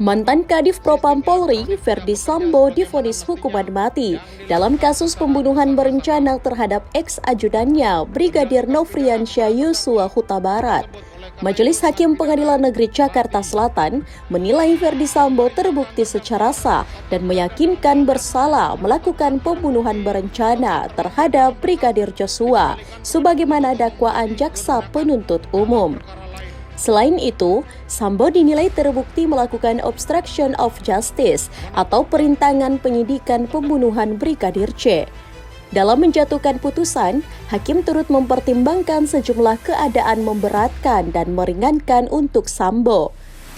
Mantan Kadif Propam Polri, Verdi Sambo divonis hukuman mati dalam kasus pembunuhan berencana terhadap ex-ajudannya, Brigadir Nofriansyah Yosua Huta Barat. Majelis Hakim Pengadilan Negeri Jakarta Selatan menilai Verdi Sambo terbukti secara sah dan meyakinkan bersalah melakukan pembunuhan berencana terhadap Brigadir Joshua, sebagaimana dakwaan jaksa penuntut umum. Selain itu, Sambo dinilai terbukti melakukan obstruction of justice atau perintangan penyidikan pembunuhan Brigadir C. Dalam menjatuhkan putusan, hakim turut mempertimbangkan sejumlah keadaan memberatkan dan meringankan untuk Sambo.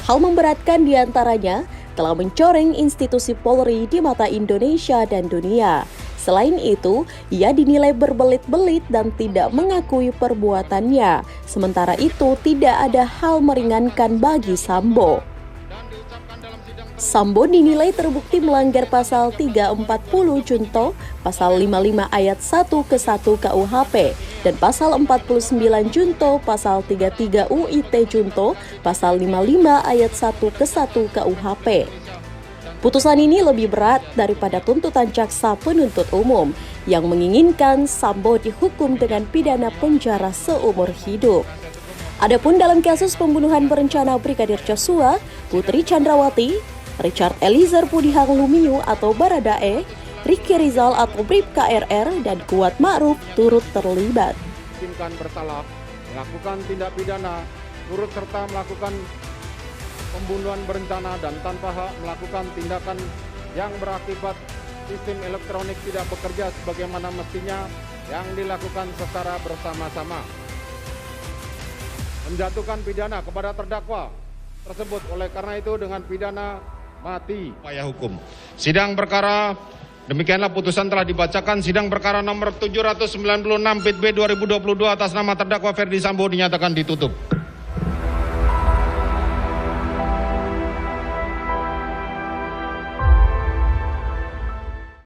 Hal memberatkan diantaranya telah mencoreng institusi Polri di mata Indonesia dan dunia. Selain itu, ia dinilai berbelit-belit dan tidak mengakui perbuatannya. Sementara itu, tidak ada hal meringankan bagi Sambo. Sambo dinilai terbukti melanggar pasal 340 Junto, pasal 55 ayat 1 ke 1 KUHP, dan pasal 49 Junto, pasal 33 UIT Junto, pasal 55 ayat 1 ke 1 KUHP. Putusan ini lebih berat daripada tuntutan jaksa penuntut umum yang menginginkan Sambo dihukum dengan pidana penjara seumur hidup. Adapun dalam kasus pembunuhan berencana Brigadir Joshua, Putri Chandrawati, Richard Eliezer Pudihang Lumiu atau Baradae, Ricky Rizal atau Bribka RR, dan Kuat Ma'ruf turut terlibat. Dimungkinkan bersalah, melakukan tindak pidana, turut serta melakukan pembunuhan berencana dan tanpa hak melakukan tindakan yang berakibat sistem elektronik tidak bekerja sebagaimana mestinya yang dilakukan secara bersama-sama. Menjatuhkan pidana kepada terdakwa tersebut oleh karena itu dengan pidana mati. Upaya hukum. Sidang perkara demikianlah putusan telah dibacakan. Sidang perkara nomor 796 PIT B 2022 atas nama terdakwa Verdi Sambo dinyatakan ditutup.